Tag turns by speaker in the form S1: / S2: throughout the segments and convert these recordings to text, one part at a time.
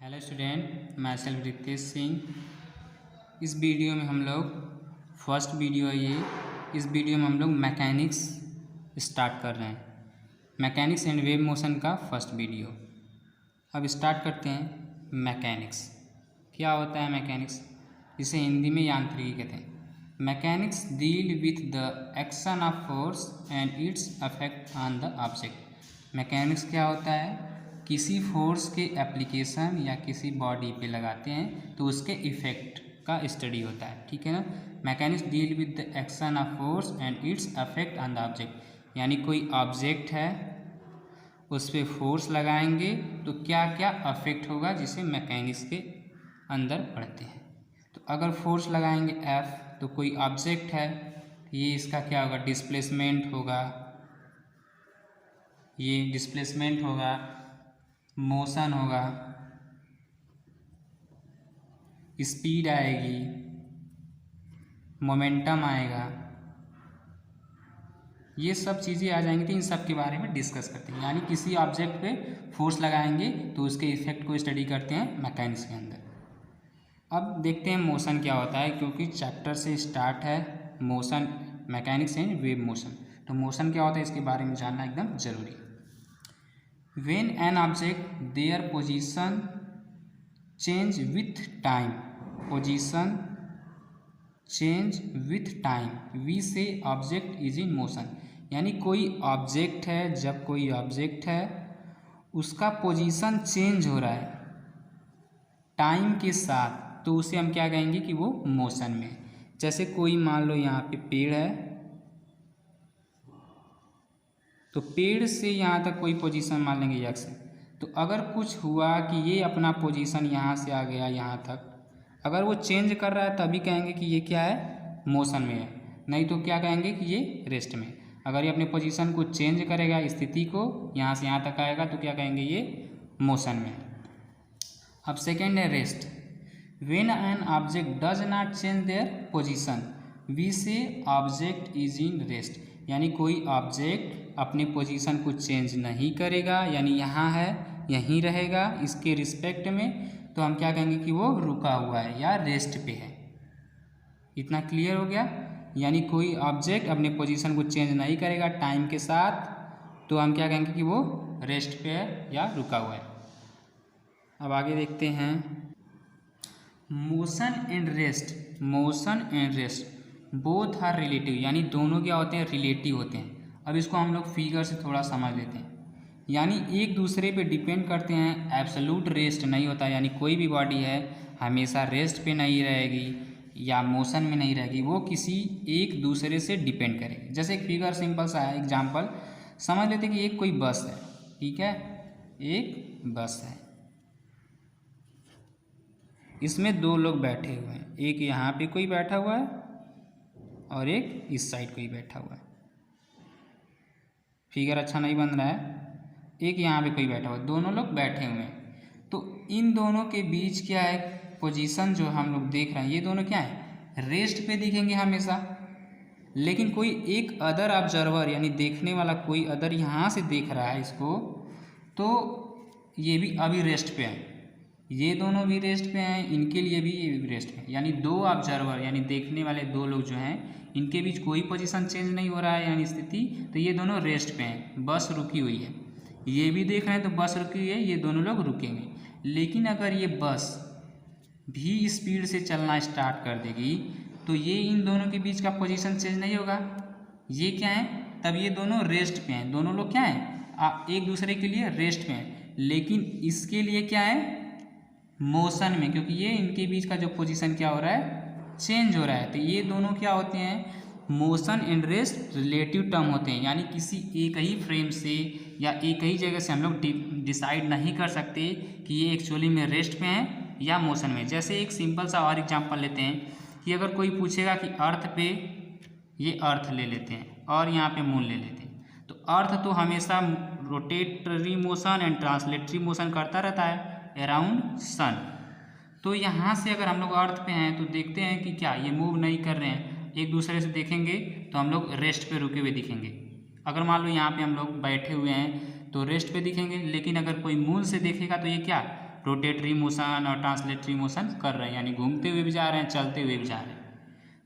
S1: Hello student, मैं self Ritesh Singh. इस video में हम लोग फर्स्ट वीडियो है ये। इस वीडियो में हम लोग मैकेनिक्स स्टार्ट कर रहे हैं। मैकेनिक्स एंड वेव मोशन का फर्स्ट वीडियो। अब स्टार्ट करते हैं। मैकेनिक्स क्या होता है? मैकेनिक्स इसे हिंदी में यांत्रिकी कहते हैं। Mechanics deal with the action of force and it's affect on the object. Mechanics क्या होता है? किसी फोर्स के एप्लीकेशन या किसी बॉडी पे लगाते हैं तो उसके इफ़ेक्ट का स्टडी होता है। ठीक है ना। Mechanics deal with the action of force and it's affect on the object. यानी कोई ऑब्जेक्ट है, उस पर फोर्स लगाएंगे तो क्या क्या अफेक्ट होगा, जिसे मैकेनिक्स के अंदर पढ़ते हैं। तो अगर फोर्स लगाएंगे F तो कोई ऑब्जेक्ट है, ये इसका क्या होगा? डिस्प्लेसमेंट होगा। ये डिस्प्लेसमेंट होगा, मोशन होगा, स्पीड आएगी, मोमेंटम आएगा, ये सब चीज़ें आ जाएंगी। तो इन सब के बारे में डिस्कस करते हैं। यानी किसी ऑब्जेक्ट पे फोर्स लगाएंगे तो उसके इफेक्ट को स्टडी करते हैं मैकेनिक्स के अंदर। अब देखते हैं मोशन क्या होता है, क्योंकि चैप्टर से स्टार्ट है motion, mechanics and wave motion. तो मोशन क्या होता है इसके बारे में जानना एकदम जरूरी। When an object their position change with time, position change with time, we say object is in motion। यानी कोई ऑब्जेक्ट है, जब कोई ऑब्जेक्ट है उसका पोजीशन चेंज हो रहा है टाइम के साथ, तो उसे हम क्या कहेंगे कि वो मोशन में है। जैसे कोई मान लो यहाँ पे पेड़ है, तो पेड़ से यहाँ तक कोई पोजीशन मान लेंगे x है। तो अगर कुछ हुआ कि ये अपना पोजीशन यहाँ से आ गया यहाँ तक, अगर वो चेंज कर रहा है तभी कहेंगे कि ये क्या है? मोशन में है। नहीं तो क्या कहेंगे कि ये रेस्ट में। अगर ये अपने पोजीशन को चेंज करेगा, स्थिति को यहाँ से यहाँ तक आएगा, तो क्या कहेंगे? ये मोशन में है। अब सेकेंड है rest. When an object does not change their position, we say object is in rest. यानी कोई ऑब्जेक्ट अपने पोजीशन को चेंज नहीं करेगा, यानी यहाँ है यहीं रहेगा इसके रिस्पेक्ट में, तो हम क्या कहेंगे कि वो रुका हुआ है या रेस्ट पे है। इतना क्लियर हो गया? यानी कोई ऑब्जेक्ट अपने पोजीशन को चेंज नहीं करेगा टाइम के साथ, तो हम क्या कहेंगे कि वो रेस्ट पे है या रुका हुआ है। अब आगे देखते हैं motion and rest. Motion and rest both are relative, यानी दोनों क्या होते हैं? रिलेटिव होते हैं। अब इसको हम लोग फिगर से थोड़ा समझ लेते हैं। यानी एक दूसरे पे डिपेंड करते हैं, एब्सोल्यूट रेस्ट नहीं होता। यानी कोई भी बॉडी है हमेशा रेस्ट पे नहीं रहेगी या मोशन में नहीं रहेगी, वो किसी एक दूसरे से डिपेंड करेगी। जैसे एक फिगर सिंपल सा है, एग्जाम्पल समझ लेते हैं कि एक कोई बस है। ठीक है, एक बस है, इसमें दो लोग बैठे हुए हैं, एक यहाँ पे कोई बैठा हुआ है और एक इस साइड कोई बैठा हुआ है। फिगर अच्छा नहीं बन रहा है। एक यहाँ पे कोई बैठा हुआ है, दोनों लोग बैठे हुए हैं। तो इन दोनों के बीच क्या है? पोजीशन जो हम लोग देख रहे हैं, ये दोनों क्या है? रेस्ट पे दिखेंगे हमेशा। लेकिन कोई एक अदर ऑब्जर्वर यानी देखने वाला कोई अदर यहाँ से देख रहा है इसको, तो ये भी अभी रेस्ट पे है। ये दोनों भी रेस्ट पे हैं, इनके लिए भी ये भी रेस्ट पे है। यानी दो ऑब्जर्वर यानी देखने वाले दो लोग जो हैं, इनके बीच कोई पोजीशन चेंज नहीं हो रहा है यानी स्थिति, तो ये दोनों रेस्ट पे हैं। बस रुकी हुई है, ये भी देख रहे हैं तो बस रुकी हुई है, ये दोनों लोग रुकेंगे। लेकिन अगर ये बस भी स्पीड से चलना स्टार्ट कर देगी तो ये इन दोनों के बीच का पोजीशन चेंज नहीं होगा। ये क्या है? तब ये दोनों रेस्ट पे हैं। दोनों लोग क्या हैं? एक दूसरे के लिए रेस्ट पे हैं। लेकिन इसके लिए क्या है? मोशन में, क्योंकि ये इनके बीच का जो पोजीशन क्या हो रहा है? चेंज हो रहा है। तो ये दोनों क्या होते हैं? Motion and rest relative term होते हैं। यानी किसी एक ही फ्रेम से या एक ही जगह से हम लोग डिसाइड नहीं कर सकते कि ये एक्चुअली में रेस्ट पे हैं या मोशन में। जैसे एक सिंपल सा और एग्जांपल लेते हैं कि अगर कोई पूछेगा कि अर्थ पे, ये अर्थ ले लेते हैं और यहाँ पे मून ले लेते हैं, तो अर्थ तो हमेशा rotatory motion and translatory motion करता रहता है अराउंड सन। तो यहाँ से अगर हम लोग अर्थ पे हैं तो देखते हैं कि क्या ये मूव नहीं कर रहे हैं। एक दूसरे से देखेंगे तो हम लोग रेस्ट पे रुके हुए दिखेंगे। अगर मान लो यहाँ पे हम लोग बैठे हुए हैं तो रेस्ट पे दिखेंगे। लेकिन अगर कोई मून से देखेगा तो ये क्या रोटेटरी मोशन और ट्रांसलेटरी मोशन कर रहे हैं, यानी घूमते हुए भी जा रहे हैं, चलते हुए भी जा रहे हैं।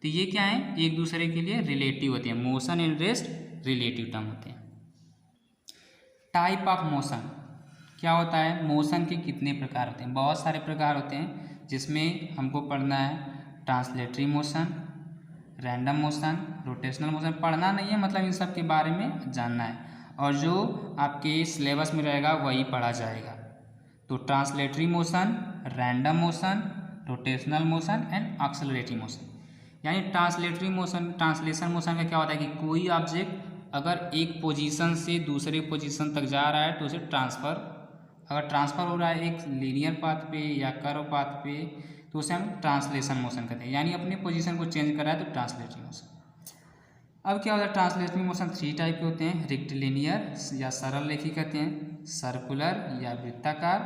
S1: तो ये क्या है, एक दूसरे के लिए रिलेटिव होते हैं। Motion and rest relative term होते हैं। टाइप ऑफ मोशन क्या होता है, मोशन के कितने प्रकार होते हैं? बहुत सारे प्रकार होते हैं, जिसमें हमको पढ़ना है translatory motion, random motion, rotational motion. पढ़ना नहीं है, मतलब इन सब के बारे में जानना है, और जो आपके सिलेबस में रहेगा वही पढ़ा जाएगा। तो translatory motion, random motion, rotational motion and accelerating motion. यानी ट्रांसलेटरी मोशन, ट्रांसलेशन मोशन का क्या होता है कि कोई ऑब्जेक्ट अगर एक पोजीशन से दूसरे पोजीशन तक जा रहा है तो उसे ट्रांसफ़र, अगर ट्रांसफ़र हो रहा है एक लीनियर पाथ पे या कर्व पाथ पे, तो उसे हम ट्रांसलेशन मोशन कहते हैं, यानी अपने पोजीशन को चेंज कर रहा है तो ट्रांसलेटरी मोशन। अब क्या होता है, ट्रांसलेटरी मोशन 3 टाइप के होते हैं, रेक्टिलिनियर या सरल रेखी कहते हैं, सर्कुलर या वृत्ताकार,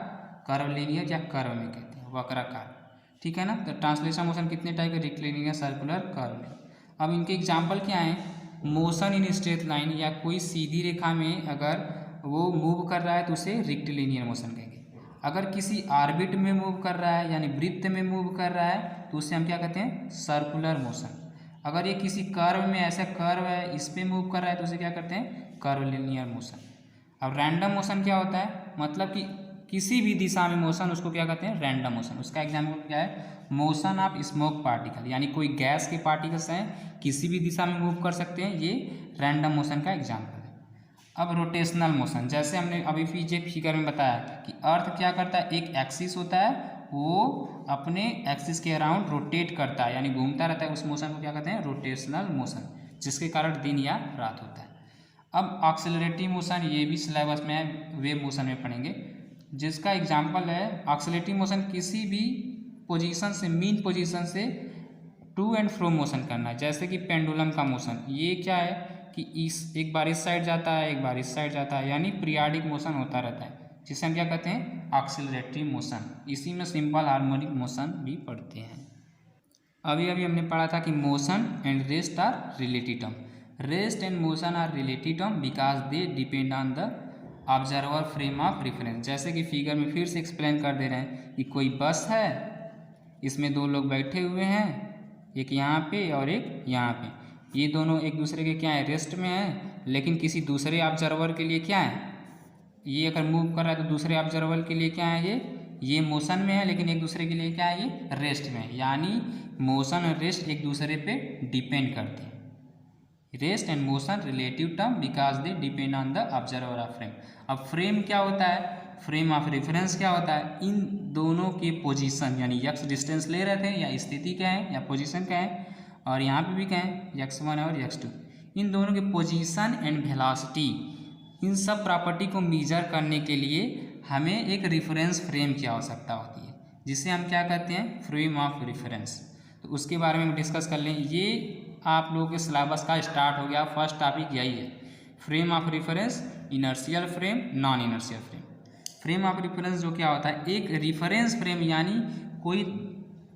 S1: कर्वलिनियर या कर्व में कहते हैं, वक्राकार। ठीक है ना। तो ट्रांसलेशन मोशन कितने टाइप के, रेक्टिलिनियर, सर्कुलर, कर्व। अब इनके एग्जाम्पल क्या हैं, मोशन इन स्ट्रेट लाइन, या कोई सीधी रेखा में अगर वो मूव कर रहा है तो उसे रेक्टिलिनियर मोशन कहेंगे। अगर किसी ऑर्बिट में मूव कर रहा है यानी वृत्त में मूव कर रहा है तो उसे हम क्या कहते हैं, सर्कुलर मोशन। अगर ये किसी कर्व में, ऐसा कर्व है इस पे मूव कर रहा है तो उसे क्या करते हैं, कर्वलिनियर मोशन। अब रैंडम मोशन क्या होता है, मतलब कि किसी भी दिशा में मोशन, उसको क्या कहते हैं, रैंडम मोशन। उसका एग्जाम्पल क्या है, मोशन ऑफ स्मोक पार्टिकल, यानी कोई गैस के पार्टिकल्स हैं किसी भी दिशा में मूव कर सकते हैं, ये रैंडम मोशन का एग्जाम्पल है। अब रोटेशनल मोशन, जैसे हमने अभी पीछे फिगर में बताया कि अर्थ क्या करता है, एक एक्सिस होता है, वो अपने एक्सिस के अराउंड रोटेट करता है, यानी घूमता रहता है, उस मोशन को क्या कहते हैं, रोटेशनल मोशन, जिसके कारण दिन या रात होता है। अब एक्सेलरेटिव मोशन, ये भी सिलेबस में वेव मोशन में पढ़ेंगे, जिसका एग्जाम्पल है एक्सेलरेटिव मोशन, किसी भी पोजीशन से, मीन पोजीशन से टू एंड फ्रो मोशन करना, जैसे कि पेंडुलम का मोशन। ये क्या है कि एक बार इस साइड जाता है, एक बार इस साइड जाता है, यानी पीरियाडिक मोशन होता रहता है, जिसे हम क्या कहते हैं, एक्सेलरेटिव मोशन। इसी में सिंपल हार्मोनिक मोशन भी पढ़ते हैं। अभी हमने पढ़ा था कि motion and rest are relative term. Rest and motion are relative term because they depend on the observer frame of reference. जैसे कि फिगर में फिर से एक्सप्लेन कर दे रहे हैं कि कोई बस है, इसमें 2 लोग बैठे हुए हैं, एक यहाँ पे और एक यहाँ पे। ये दोनों एक दूसरे के क्या है, रेस्ट में है, लेकिन किसी दूसरे ऑब्जर्वर के लिए क्या है, ये अगर मूव कर रहा है तो दूसरे ऑब्जर्वर के लिए क्या है, ये मोशन में है, लेकिन एक दूसरे के लिए क्या है, ये रेस्ट में है। यानी मोशन और रेस्ट एक दूसरे पे डिपेंड करते हैं। Rest and motion relative term because they depend on the observer of frame. अब फ्रेम क्या होता है, फ्रेम ऑफ रेफरेंस क्या होता है, इन दोनों के पोजीशन, यानी एक्स डिस्टेंस ले रहे थे, या स्थिति क्या है, या पोजीशन क्या है, और यहाँ पे भी क्या है, x1 और x2। इन दोनों के पोजीशन एंड वेलोसिटी, इन सब प्रॉपर्टी को मेजर करने के लिए हमें एक रेफरेंस फ्रेम की आवश्यकता होती है, जिसे हम क्या कहते हैं, फ्रेम ऑफ रेफरेंस। तो उसके बारे में डिस्कस कर लें। ये आप लोगों के सिलेबस का स्टार्ट हो गया, फर्स्ट टॉपिक यही है, frame of reference, inertial frame, non inertial frame. Frame of reference जो क्या होता है, एक रेफरेंस फ्रेम, यानी कोई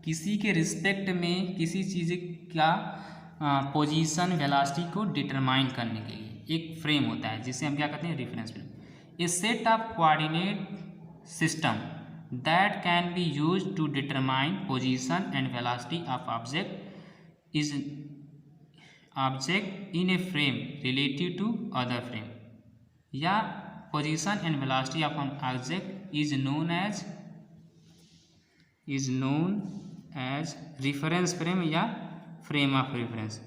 S1: किसी के रिस्पेक्ट में किसी चीज़ का पोजीशन, वेलोसिटी को डिटरमाइन करने के लिए एक फ्रेम होता है, जिसे हम क्या कहते हैं, reference frame. A set of coordinate system that can be used to determine position and velocity of object is object in a frame relative to other frame, या position and velocity of an object is known as reference frame या frame of reference,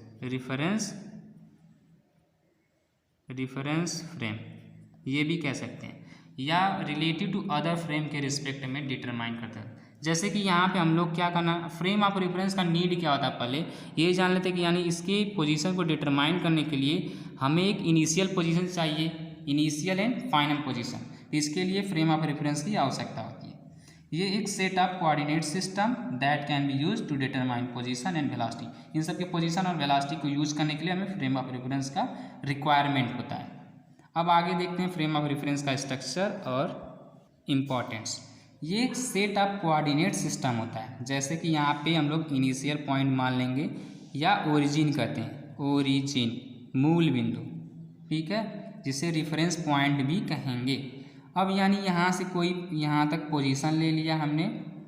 S1: reference frame ये भी कह सकते हैं, या relative to other frame के respect में डिटरमाइन करते हैं। जैसे कि यहाँ पे हम लोग क्या करना, फ्रेम ऑफ रेफरेंस का नीड क्या होता है, पहले ये जान लेते हैं कि यानी इसके पोजीशन को डिटरमाइन करने के लिए हमें एक इनिशियल पोजीशन चाहिए, इनिशियल एंड फाइनल पोजीशन। इसके लिए फ्रेम ऑफ रेफरेंस की आवश्यकता होती है। ये एक set of coordinate system that can be use to determine position and velocity. इन सब के पोजीशन और वेलोसिटी को यूज करने के लिए हमें फ्रेम ऑफ रेफरेंस का रिक्वायरमेंट होता है। अब आगे देखते हैं फ्रेम ऑफ रेफरेंस का स्ट्रक्चर और इम्पॉर्टेंस। ये एक सेट ऑफ कोऑर्डिनेट सिस्टम होता है, जैसे कि यहाँ पे हम लोग इनिशियल पॉइंट मान लेंगे, या ओरिजिन कहते हैं, ओरिजिन मूल बिंदु, ठीक है, जिसे रेफरेंस पॉइंट भी कहेंगे। अब यानी यहाँ से कोई यहाँ तक पोजीशन ले लिया हमने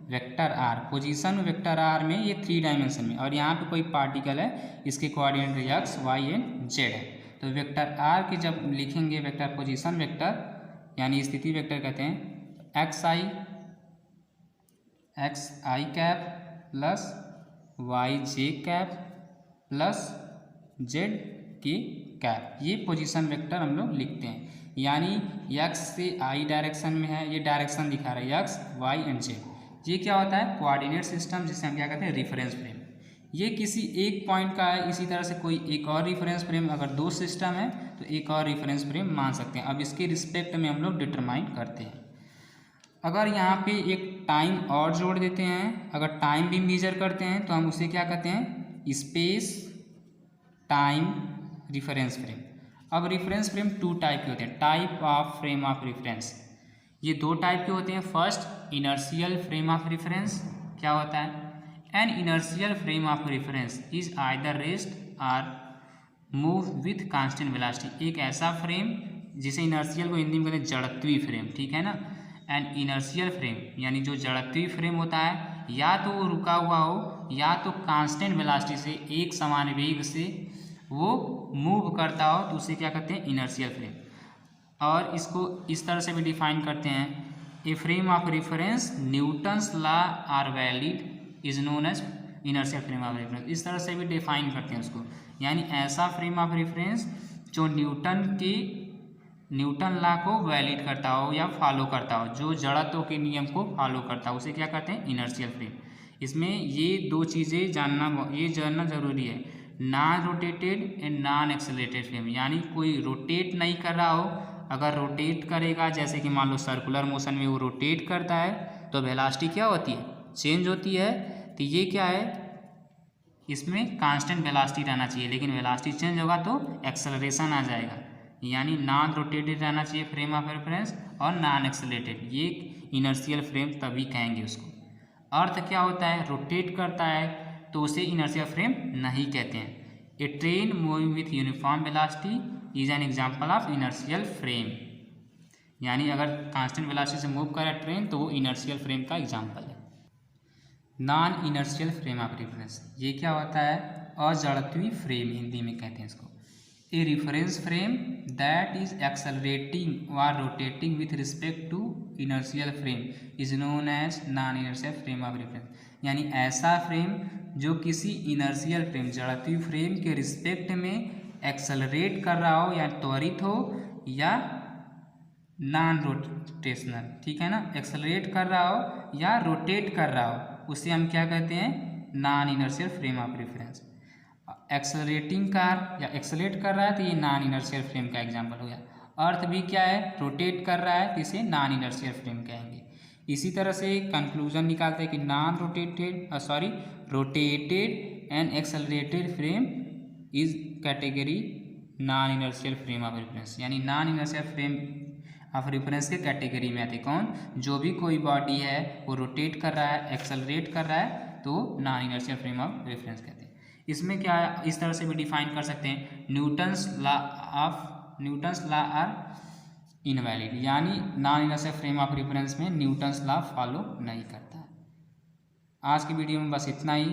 S1: vector r, position vector r में ये 3 डायमेंशन में, और यहाँ पे कोई पार्टिकल है, इसके coordinate x y and z है। तो वेक्टर आर के जब लिखेंगे वेक्टर पोजीशन वेक्टर यानी स्थिति वेक्टर कहते हैं एक्स आई कैप प्लस वाई जे कैप प्लस जेड के कैप, ये पोजीशन वेक्टर हम लोग लिखते हैं। यानी एक्स से आई डायरेक्शन में है, ये डायरेक्शन दिखा रहा है एक्स वाई एंड जेड। ये क्या होता है कोऑर्डिनेट सिस्टम, जिसे हम क्या कहते हैं रेफरेंस फ्रेम। ये किसी एक पॉइंट का है, इसी तरह से कोई एक और रेफरेंस फ्रेम, अगर 2 सिस्टम है तो एक और रेफरेंस फ्रेम मान सकते हैं। अब इसके रिस्पेक्ट में हम लोग डिटरमाइन करते हैं। अगर यहाँ पे एक टाइम और जोड़ देते हैं, अगर टाइम भी मेजर करते हैं तो हम उसे क्या कहते हैं स्पेस टाइम रेफरेंस फ्रेम। अब रेफरेंस फ्रेम 2 टाइप के होते हैं, type of frame of reference. ये 2 टाइप के होते हैं। First inertial frame of reference क्या होता है, N inertial frame of reference is either rest और मूव विथ कांस्टेंट वेलोसिटी। एक ऐसा फ्रेम जिसे इनर्शियल को हिंदी में कहते हैं जड़त्वीय फ्रेम, ठीक है ना। एन इनर्शियल फ्रेम यानी जो जड़त्वीय फ्रेम होता है, या तो वो रुका हुआ हो या तो कांस्टेंट वेलोसिटी से एक समान वेग से वो मूव करता हो, तो उसे क्या कहते हैं इनर्शियल फ्रेम। और इसको इस तरह से भी डिफाइन करते हैं, a frame of reference Newton's law are valid is known as inertial frame of reference. इस तरह से भी डिफाइन करते हैं उसको, यानी ऐसा फ्रेम ऑफ रेफरेंस जो न्यूटन लॉ को वैलिड करता हो या फॉलो करता हो, जो जड़त्व के नियम को फॉलो करता हो, उसे क्या कहते हैं इनर्शियल फ्रेम। इसमें ये 2 चीज़ें जानना जरूरी है, non rotated and non accelerated frame. यानी कोई रोटेट नहीं कर रहा हो, अगर रोटेट करेगा जैसे कि मान लो सर्कुलर मोशन में वो रोटेट करता है तो वेलोसिटी क्या होती है चेंज होती है। तो ये क्या है, इसमें कांस्टेंट वेलोसिटी रहना चाहिए, लेकिन वेलोसिटी चेंज होगा तो एक्सेलरेशन आ जाएगा। यानी नॉन रोटेटेड रहना चाहिए फ्रेम ऑफ रेफरेंस और नॉन एक्सेलरेटेड, ये इनर्शियल फ्रेम तभी कहेंगे उसको। अर्थ क्या होता है, रोटेट करता है तो उसे इनर्शियल फ्रेम नहीं कहते हैं। A train moving with uniform velocity is an example of inertial frame. यानी अगर कांस्टेंट वेलोसिटी से मूव करे ट्रेन तो वो इनर्शियल फ्रेम का एग्जांपल है। Non inertial frame of reference, ये क्या होता है अजड़त्वीय फ्रेम हिंदी में कहते हैं इसको। A reference frame that is accelerating और rotating with respect to inertial frame is known as non inertial frame of reference. यानी ऐसा फ्रेम जो किसी इनर्शियल फ्रेम जड़त्वीय फ्रेम के रिस्पेक्ट में एक्सेलरेट कर रहा हो या त्वरित हो या नॉन रोटेशनल, ठीक है ना, एक्सेलरेट कर रहा हो या रोटेट कर रहा हो, उसे हम क्या कहते हैं non inertial frame of reference. Accelerating car या एक्सेलरेट कर रहा है तो ये नॉन इनर्शियल फ्रेम का एग्जांपल हो गया। अर्थ भी क्या है रोटेट कर रहा है तो इसे नॉन इनर्शियल फ्रेम कहेंगे। इसी तरह से कंक्लूजन निकालते हैं कि rotated and accelerated frame is category non inertial frame of reference. यानी non inertial frame of reference के कैटेगरी में आते कौन, जो भी कोई बॉडी है वो रोटेट कर रहा है एक्सेलरेट कर रहा है तो non inertial frame of reference कहते हैं। इसमें क्या है इस तरह से भी डिफाइन कर सकते हैं, न्यूटन्स लॉ आर इनवैलिड। यानी non inertial frame of reference में न्यूटन्स लॉ फॉलो नहीं करता है। आज की वीडियो में बस इतना ही।